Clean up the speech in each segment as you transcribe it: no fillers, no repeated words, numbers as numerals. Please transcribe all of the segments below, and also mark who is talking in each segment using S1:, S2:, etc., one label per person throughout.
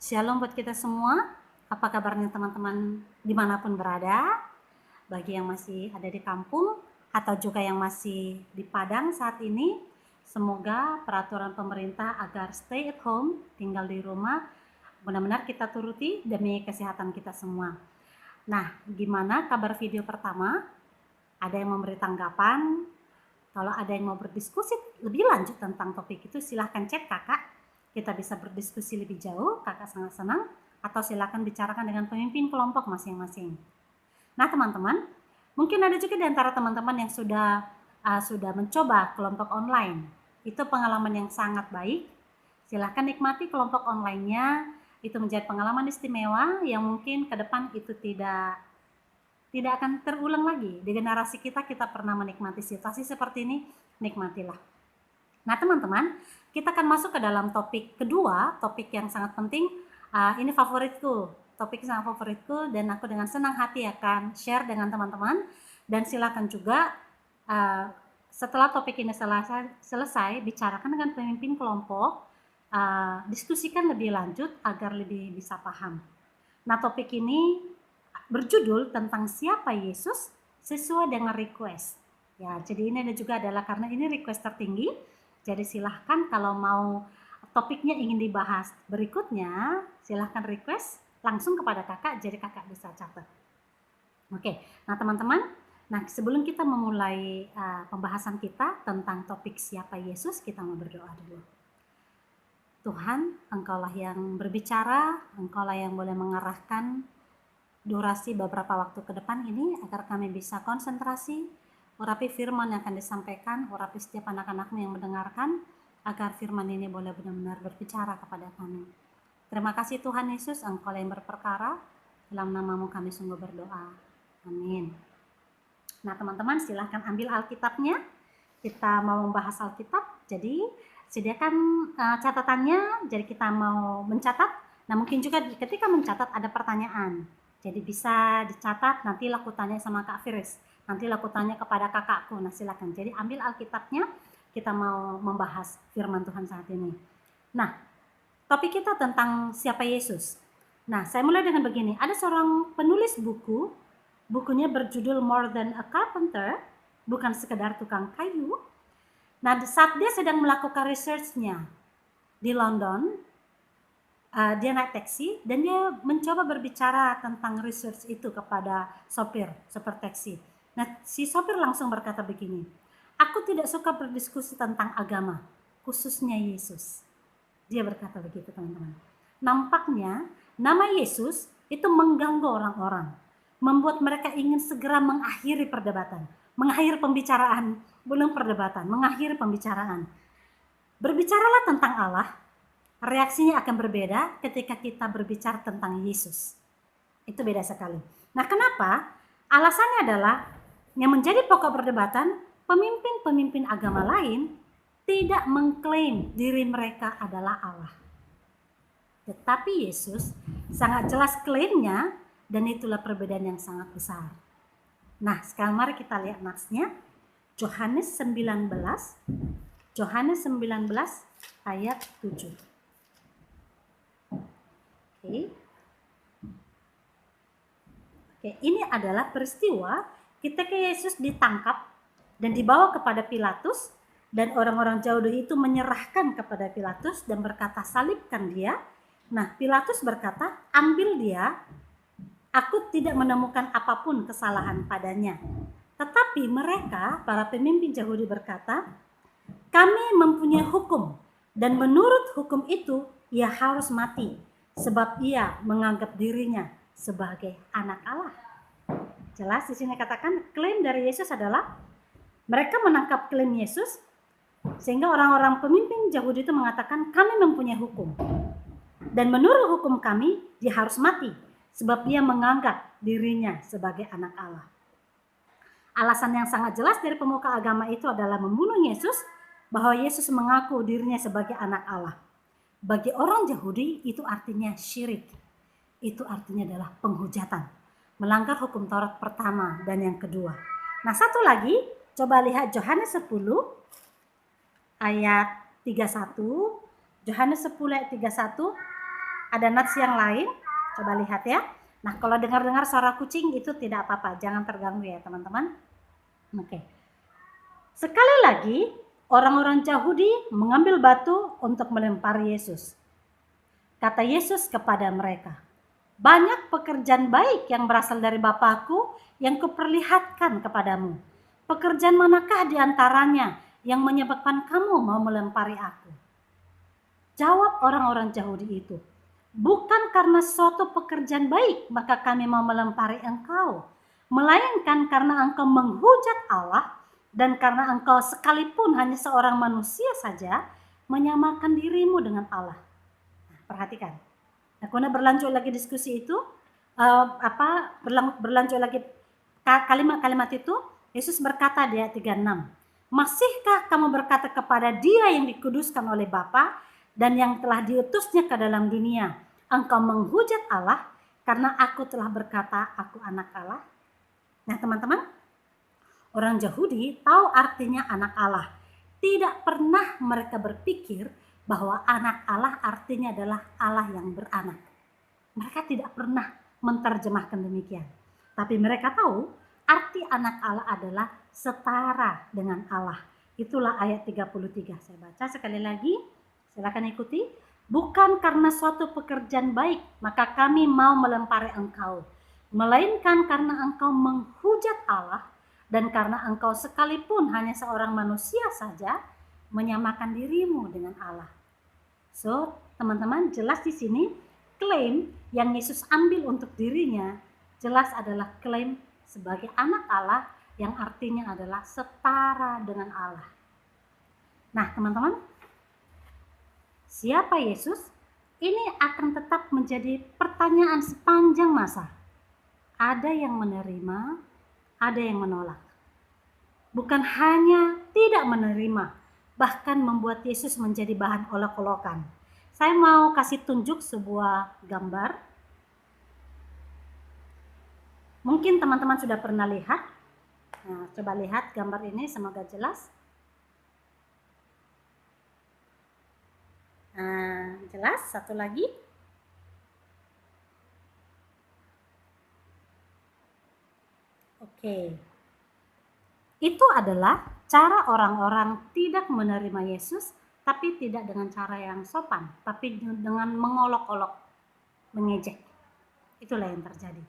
S1: Shalom buat kita semua. Apa kabarnya teman-teman dimanapun berada? Bagi yang masih ada di kampung atau juga yang masih di Padang saat ini, semoga peraturan pemerintah agar stay at home, tinggal di rumah, benar-benar kita turuti demi kesehatan kita semua. Nah, gimana kabar video pertama? Ada yang memberi tanggapan? Kalau ada yang mau berdiskusi lebih lanjut tentang topik itu, silahkan chat kakak. Kita bisa berdiskusi lebih jauh, kakak sangat senang. Atau silakan bicarakan dengan pemimpin kelompok masing-masing. Nah teman-teman, mungkin ada juga di antara teman-teman yang sudah mencoba kelompok online. Itu pengalaman yang sangat baik. Silahkan nikmati kelompok online-nya. Itu menjadi pengalaman istimewa yang mungkin ke depan itu tidak akan terulang lagi. Di generasi kita pernah menikmati situasi seperti ini, nikmatilah. Nah teman-teman, kita akan masuk ke dalam topik kedua, topik yang sangat penting. Ini favoritku, topik sangat favoritku, dan aku dengan senang hati akan share dengan teman-teman. Dan silakan juga setelah topik ini selesai, bicarakan dengan pemimpin kelompok, diskusikan lebih lanjut agar lebih bisa paham. Nah topik ini berjudul tentang siapa Yesus sesuai dengan request. Ya, jadi ini juga adalah karena ini request tertinggi. Jadi silahkan kalau mau topiknya ingin dibahas berikutnya, silahkan request langsung kepada kakak, jadi kakak bisa catat. Oke, nah teman-teman, sebelum kita memulai pembahasan kita tentang topik siapa Yesus, kita mau berdoa dulu. Tuhan, Engkaulah yang berbicara, Engkaulah yang boleh mengarahkan durasi beberapa waktu ke depan ini agar kami bisa konsentrasi, urapi firman yang akan disampaikan, urapi setiap anak-anakmu yang mendengarkan, agar firman ini boleh benar-benar berbicara kepada kami. Terima kasih Tuhan Yesus, Engkau yang berperkara, dalam namamu kami sungguh berdoa. Amin. Nah teman-teman silahkan ambil Alkitabnya, kita mau membahas Alkitab, jadi sediakan catatannya, jadi kita mau mencatat. Nah mungkin juga ketika mencatat ada pertanyaan, jadi bisa dicatat, nantilah aku tanya sama Kak Firis, nantilah aku tanya kepada kakakku. Nah silakan, jadi ambil Alkitabnya, kita mau membahas firman Tuhan saat ini. Nah topik kita tentang siapa Yesus. Nah saya mulai dengan begini, ada seorang penulis buku, bukunya berjudul More Than a Carpenter, bukan sekedar tukang kayu. Nah saat dia sedang melakukan research-nya di London, dia naik taksi dan dia mencoba berbicara tentang research itu kepada sopir taksi. Nah si sopir langsung berkata begini, aku tidak suka berdiskusi tentang agama, khususnya Yesus. Dia berkata begitu teman-teman. Nampaknya nama Yesus itu mengganggu orang-orang, membuat mereka ingin segera mengakhiri perdebatan, mengakhiri pembicaraan, belum perdebatan, mengakhiri pembicaraan. Berbicaralah tentang Allah, reaksinya akan berbeda ketika kita berbicara tentang Yesus. Itu beda sekali. Nah kenapa? Alasannya adalah yang menjadi pokok perdebatan, pemimpin-pemimpin agama lain tidak mengklaim diri mereka adalah Allah. Tetapi Yesus sangat jelas klaimnya, dan itulah perbedaan yang sangat besar. Nah sekarang mari kita lihat natsnya, Yohanes 19 ayat 7. Oke, ini adalah peristiwa ketika Yesus ditangkap dan dibawa kepada Pilatus, dan orang-orang Yahudi itu menyerahkan kepada Pilatus dan berkata, salibkan dia. Nah, Pilatus berkata, ambil dia, aku tidak menemukan apapun kesalahan padanya. Tetapi mereka, para pemimpin Yahudi berkata, kami mempunyai hukum, dan menurut hukum itu ia harus mati, sebab ia menganggap dirinya sebagai anak Allah. Jelas di sini katakan klaim dari Yesus adalah mereka menangkap klaim Yesus, sehingga orang-orang pemimpin Yahudi itu mengatakan kami mempunyai hukum, dan menurut hukum kami dia harus mati, sebab dia menganggap dirinya sebagai anak Allah. Alasan yang sangat jelas dari pemuka agama itu adalah membunuh Yesus, bahwa Yesus mengaku dirinya sebagai anak Allah. Bagi orang Yahudi itu artinya syirik. Itu artinya adalah penghujatan, melanggar hukum Taurat pertama dan yang kedua. Nah satu lagi, coba lihat Yohanes 10 ayat 31. Yohanes 10 ayat 31, Ada nats yang lain, coba lihat ya. Nah, kalau dengar-dengar suara kucing itu tidak apa-apa, jangan terganggu ya teman-teman. Oke. Sekali lagi, orang-orang Yahudi mengambil batu untuk melempari Yesus. Kata Yesus kepada mereka, banyak pekerjaan baik yang berasal dari Bapakku yang kuperlihatkan kepadamu. Pekerjaan manakah di antaranya yang menyebabkan kamu mau melempari aku? Jawab orang-orang Yahudi itu, bukan karena suatu pekerjaan baik maka kami mau melempari engkau, melainkan karena engkau menghujat Allah dan karena engkau sekalipun hanya seorang manusia saja menyamakan dirimu dengan Allah. Nah, perhatikan. Nah, kemudian berlanjut lagi diskusi itu, berlanjut lagi kalimat-kalimat itu, Yesus berkata di ayat 36, masihkah kamu berkata kepada Dia yang dikuduskan oleh Bapa dan yang telah diutusnya ke dalam dunia, engkau menghujat Allah karena aku telah berkata aku anak Allah? Nah teman-teman, orang Yahudi tahu artinya anak Allah. Tidak pernah mereka berpikir bahwa anak Allah artinya adalah Allah yang beranak. Mereka tidak pernah menerjemahkan demikian. Tapi mereka tahu arti anak Allah adalah setara dengan Allah. Itulah ayat 33. Saya baca sekali lagi. Silakan ikuti. Bukan karena suatu pekerjaan baik maka kami mau melempari engkau, melainkan karena engkau menghujat Allah dan karena engkau sekalipun hanya seorang manusia saja menyamakan dirimu dengan Allah. So, teman-teman, jelas di sini klaim yang Yesus ambil untuk dirinya jelas adalah klaim sebagai anak Allah yang artinya adalah setara dengan Allah. Nah, teman-teman, siapa Yesus? Ini akan tetap menjadi pertanyaan sepanjang masa. Ada yang menerima, ada yang menolak. Bukan hanya tidak menerima, bahkan membuat Yesus menjadi bahan olok-olokan. Saya mau kasih tunjuk sebuah gambar. Mungkin teman-teman sudah pernah lihat. Nah, coba lihat gambar ini, semoga jelas. Nah, jelas, satu lagi. Oke. Itu adalah cara orang-orang tidak menerima Yesus, tapi tidak dengan cara yang sopan, tapi dengan mengolok-olok, mengejek. Itulah yang terjadi.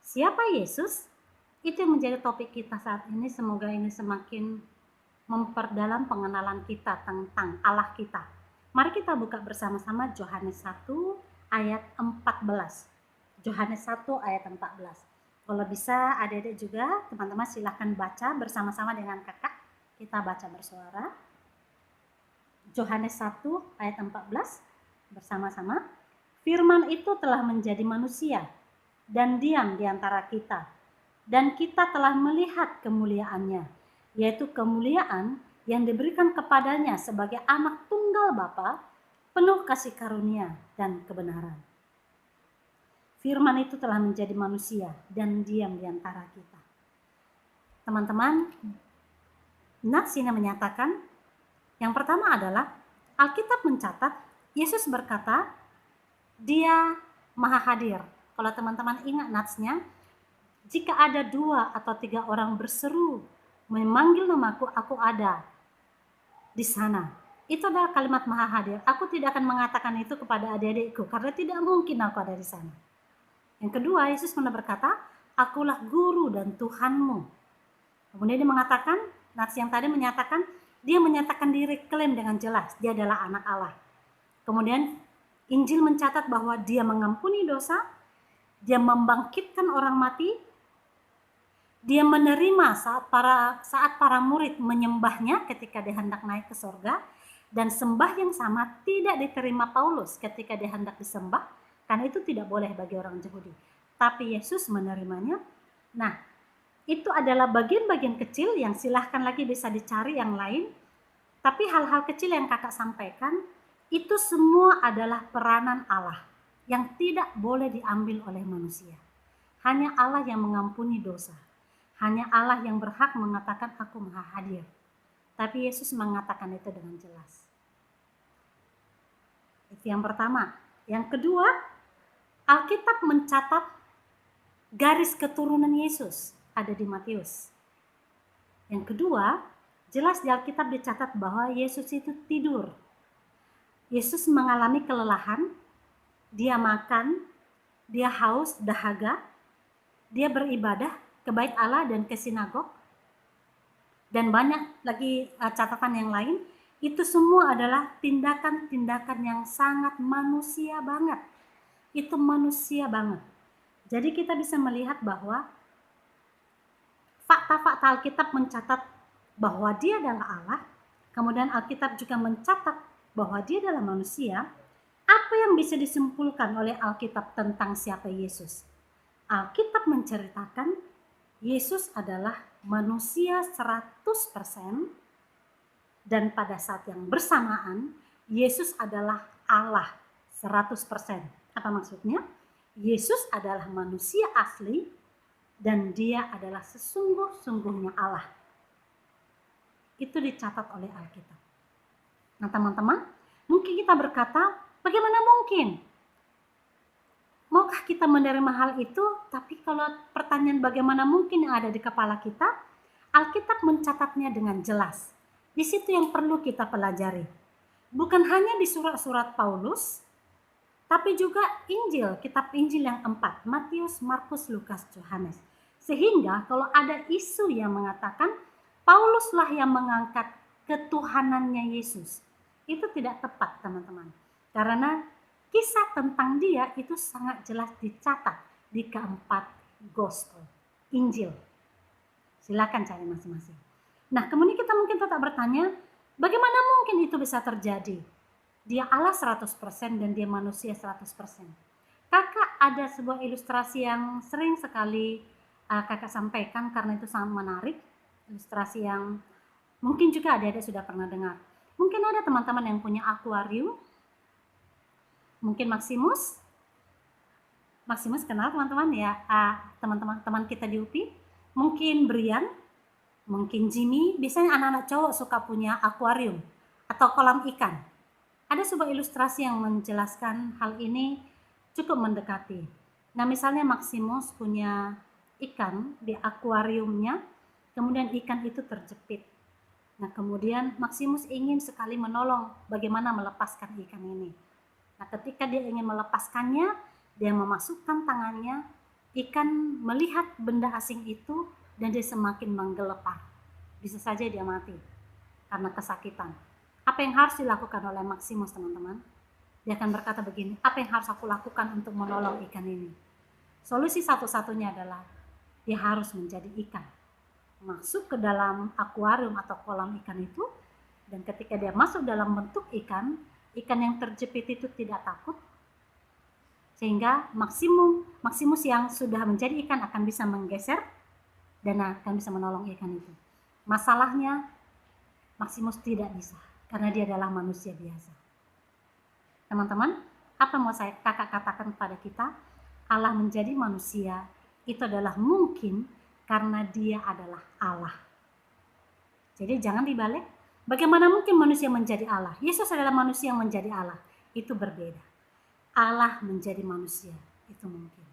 S1: Siapa Yesus? Itu yang menjadi topik kita saat ini. Semoga ini semakin memperdalam pengenalan kita tentang Allah kita. Mari kita buka bersama-sama Yohanes 1 ayat 14. Yohanes 1 ayat 14. Kalau bisa adik-adik juga, teman-teman silahkan baca bersama-sama dengan kakak. Kita baca bersuara. Yohanes 1 ayat 14 bersama-sama. Firman itu telah menjadi manusia dan diam di antara kita. Dan kita telah melihat kemuliaannya, yaitu kemuliaan yang diberikan kepadanya sebagai anak tunggal Bapa, penuh kasih karunia dan kebenaran. Firman itu telah menjadi manusia dan diam di antara kita. Teman-teman, nats ini menyatakan, yang pertama adalah Alkitab mencatat Yesus berkata, Dia Maha Hadir. Kalau teman-teman ingat natsnya, jika ada 2 atau 3 orang berseru memanggil namaku, aku ada di sana. Itu adalah kalimat Maha Hadir. Aku tidak akan mengatakan itu kepada adik-adikku karena tidak mungkin aku ada di sana. Yang kedua, Yesus pernah berkata, akulah guru dan Tuhanmu. Kemudian dia mengatakan, nats yang tadi menyatakan, dia menyatakan diri, klaim dengan jelas, dia adalah anak Allah. Kemudian Injil mencatat bahwa dia mengampuni dosa, dia membangkitkan orang mati, dia menerima saat para murid menyembahnya ketika dia hendak naik ke surga, dan sembah yang sama tidak diterima Paulus ketika dia hendak disembah, karena itu tidak boleh bagi orang Yahudi. Tapi Yesus menerimanya. Nah, itu adalah bagian-bagian kecil yang silahkan lagi bisa dicari yang lain. Tapi hal-hal kecil yang kakak sampaikan, itu semua adalah peranan Allah yang tidak boleh diambil oleh manusia. Hanya Allah yang mengampuni dosa. Hanya Allah yang berhak mengatakan aku Maha Hadir. Tapi Yesus mengatakan itu dengan jelas. Itu yang pertama. Yang kedua, Alkitab mencatat garis keturunan Yesus ada di Matius. Yang kedua, jelas di Alkitab dicatat bahwa Yesus itu tidur. Yesus mengalami kelelahan, dia makan, dia haus, dahaga, dia beribadah ke bait Allah dan ke sinagog, dan banyak lagi catatan yang lain. Itu semua adalah tindakan-tindakan yang sangat manusia banget. Itu manusia banget. Jadi kita bisa melihat bahwa fakta-fakta Alkitab mencatat bahwa dia adalah Allah. Kemudian Alkitab juga mencatat bahwa dia adalah manusia. Apa yang bisa disimpulkan oleh Alkitab tentang siapa Yesus? Alkitab menceritakan Yesus adalah manusia 100%, dan pada saat yang bersamaan Yesus adalah Allah 100%. Apa maksudnya? Yesus adalah manusia asli dan dia adalah sesungguh-sungguhnya Allah. Itu dicatat oleh Alkitab. Nah teman-teman, mungkin kita berkata, bagaimana mungkin? Maukah kita menerima hal itu? Tapi kalau pertanyaan bagaimana mungkin yang ada di kepala kita, Alkitab mencatatnya dengan jelas. Di situ yang perlu kita pelajari. Bukan hanya di surat-surat Paulus, tapi juga Injil, kitab Injil yang 4, Matius, Markus, Lukas, Yohanes. Sehingga kalau ada isu yang mengatakan Pauluslah yang mengangkat ketuhanannya Yesus, itu tidak tepat teman-teman. Karena kisah tentang dia itu sangat jelas dicatat di keempat gospel, Injil. Silakan cari masing-masing. Nah, kemudian kita mungkin tetap bertanya, bagaimana mungkin itu bisa terjadi? Dia Allah 100% dan dia manusia 100%. Kakak ada sebuah ilustrasi yang sering sekali kakak sampaikan karena itu sangat menarik. Ilustrasi yang mungkin juga adik-adik sudah pernah dengar. Mungkin ada teman-teman yang punya akuarium. Mungkin Maximus. Maximus kenal teman-teman ya, teman-teman kita di UPI. Mungkin Brian, mungkin Jimmy. Biasanya anak-anak cowok suka punya akuarium atau kolam ikan. Ada sebuah ilustrasi yang menjelaskan hal ini cukup mendekati. Nah misalnya Maximus punya ikan di akuariumnya, kemudian ikan itu terjepit. Nah kemudian Maximus ingin sekali menolong bagaimana melepaskan ikan ini. Nah ketika dia ingin melepaskannya, dia memasukkan tangannya, ikan melihat benda asing itu dan dia semakin menggelepar. Bisa saja dia mati karena kesakitan. Apa yang harus dilakukan oleh Maximus teman-teman? Dia akan berkata begini, apa yang harus aku lakukan untuk menolong ikan ini? Solusi satu-satunya adalah dia harus menjadi ikan. Masuk ke dalam akuarium atau kolam ikan itu, dan ketika dia masuk dalam bentuk ikan yang terjepit itu tidak takut, sehingga Maximus yang sudah menjadi ikan akan bisa menggeser dan akan bisa menolong ikan itu. Masalahnya Maximus tidak bisa, karena dia adalah manusia biasa. Teman-teman, apa mau saya kakak katakan kepada kita? Allah menjadi manusia itu adalah mungkin karena dia adalah Allah. Jadi jangan dibalik. Bagaimana mungkin manusia menjadi Allah? Yesus adalah manusia yang menjadi Allah. Itu berbeda. Allah menjadi manusia. Itu mungkin.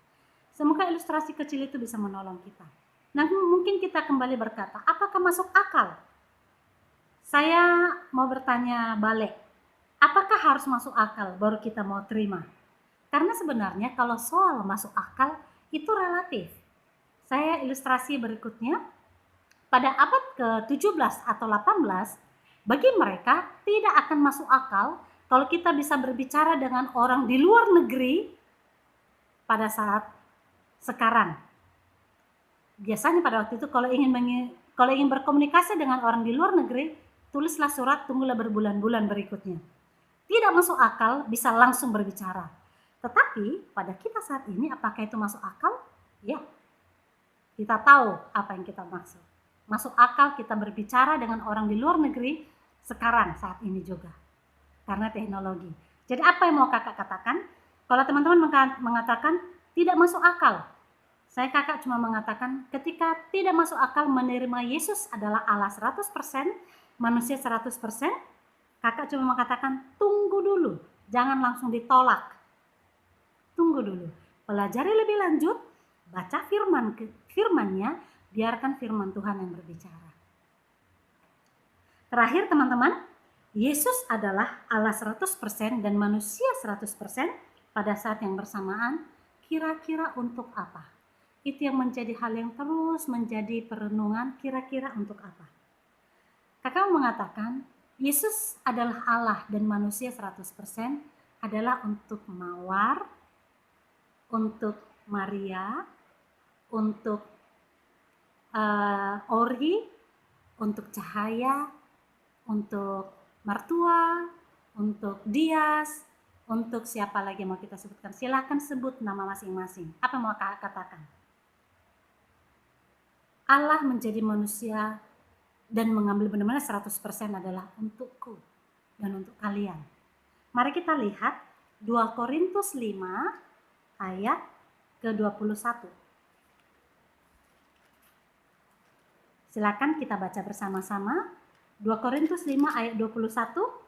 S1: Semoga ilustrasi kecil itu bisa menolong kita. Nah mungkin kita kembali berkata, apakah masuk akal? Saya mau bertanya balik. Apakah harus masuk akal baru kita mau terima? Karena sebenarnya kalau soal masuk akal itu relatif. Saya ilustrasi berikutnya. Pada abad ke-17 atau 18, bagi mereka tidak akan masuk akal kalau kita bisa berbicara dengan orang di luar negeri pada saat sekarang. Biasanya pada waktu itu kalau ingin berkomunikasi dengan orang di luar negeri, tulislah surat, tunggulah berbulan-bulan berikutnya. Tidak masuk akal bisa langsung berbicara. Tetapi pada kita saat ini apakah itu masuk akal? Ya. Kita tahu apa yang kita maksud. Masuk akal kita berbicara dengan orang di luar negeri sekarang saat ini juga. Karena teknologi. Jadi apa yang mau kakak katakan? Kalau teman-teman mengatakan tidak masuk akal. Saya kakak cuma mengatakan ketika tidak masuk akal menerima Yesus adalah Allah 100%, manusia 100%, kakak cuma mengatakan tunggu dulu, jangan langsung ditolak. Tunggu dulu, pelajari lebih lanjut, baca firman-Nya, biarkan firman Tuhan yang berbicara. Terakhir teman-teman, Yesus adalah Allah 100% dan manusia 100% pada saat yang bersamaan. Kira-kira untuk apa? Itu yang menjadi hal yang terus menjadi perenungan, kira-kira untuk apa? Kakak mengatakan, Yesus adalah Allah dan manusia 100% adalah untuk Mawar, untuk Maria, untuk Ori, untuk Cahaya, untuk Mertua, untuk Dias, untuk siapa lagi mau kita sebutkan. Silakan sebut nama masing-masing. Apa mau katakan? Allah menjadi manusia dan mengambil benar-benar 100% adalah untukku dan untuk kalian. Mari kita lihat 2 Korintus 5 ayat ke-21. Silakan kita baca bersama-sama. 2 Korintus 5 ayat 21.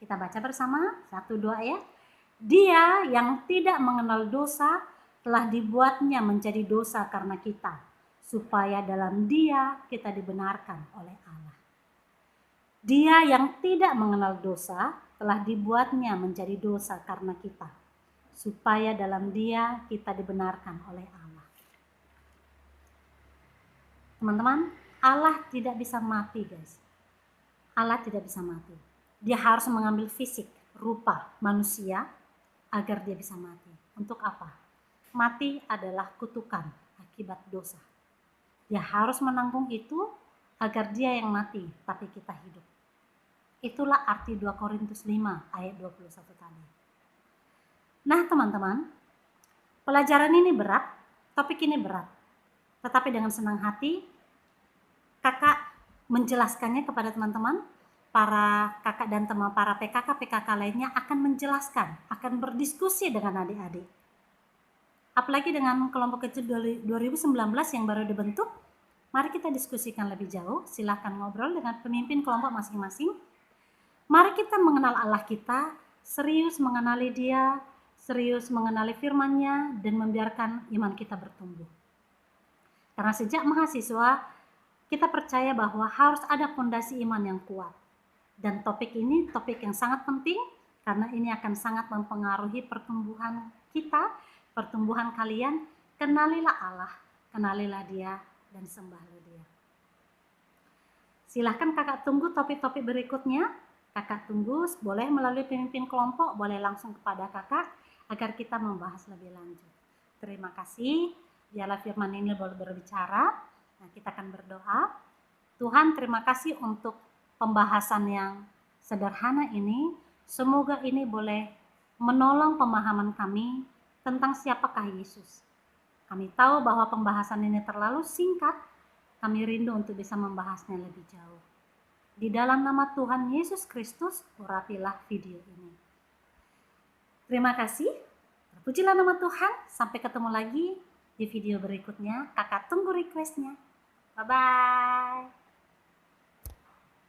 S1: Kita baca bersama, 1, 2 ayat. Dia yang tidak mengenal dosa telah dibuatnya menjadi dosa karena kita, supaya dalam Dia kita dibenarkan oleh Allah. Dia yang tidak mengenal dosa telah dibuatnya menjadi dosa karena kita, supaya dalam Dia kita dibenarkan oleh Allah. Teman-teman, Allah tidak bisa mati, guys. Allah tidak bisa mati. Dia harus mengambil fisik, rupa manusia agar dia bisa mati. Untuk apa? Mati adalah kutukan akibat dosa. Dia harus menanggung itu agar dia yang mati, tapi kita hidup. Itulah arti 2 Korintus 5 ayat 21 tadi. Nah teman-teman, pelajaran ini berat, topik ini berat. Tetapi dengan senang hati, kakak menjelaskannya kepada teman-teman, para kakak dan teman para PKK lainnya akan menjelaskan, akan berdiskusi dengan adik-adik. Apalagi dengan kelompok kecil 2019 yang baru dibentuk, mari kita diskusikan lebih jauh. Silahkan ngobrol dengan pemimpin kelompok masing-masing. Mari kita mengenal Allah kita, serius mengenali Dia, serius mengenali firman-Nya, dan membiarkan iman kita bertumbuh. Karena sejak mahasiswa, kita percaya bahwa harus ada fondasi iman yang kuat. Dan topik ini topik yang sangat penting, karena ini akan sangat mempengaruhi pertumbuhan kita, pertumbuhan kalian. Kenalilah Allah, kenalilah Dia, dan sembahlah Dia. Silahkan kakak tunggu topik-topik berikutnya. Kakak tunggu, boleh melalui pemimpin kelompok, boleh langsung kepada kakak, agar kita membahas lebih lanjut. Terima kasih, biarlah firman ini boleh berbicara. Nah, kita akan berdoa. Tuhan, terima kasih untuk pembahasan yang sederhana ini. Semoga ini boleh menolong pemahaman kami tentang siapakah Yesus. Kami tahu bahwa pembahasan ini terlalu singkat. Kami rindu untuk bisa membahasnya lebih jauh. Di dalam nama Tuhan Yesus Kristus, urapilah video ini. Terima kasih. Terpujilah nama Tuhan. Sampai ketemu lagi di video berikutnya. Kakak tunggu requestnya. Bye-bye.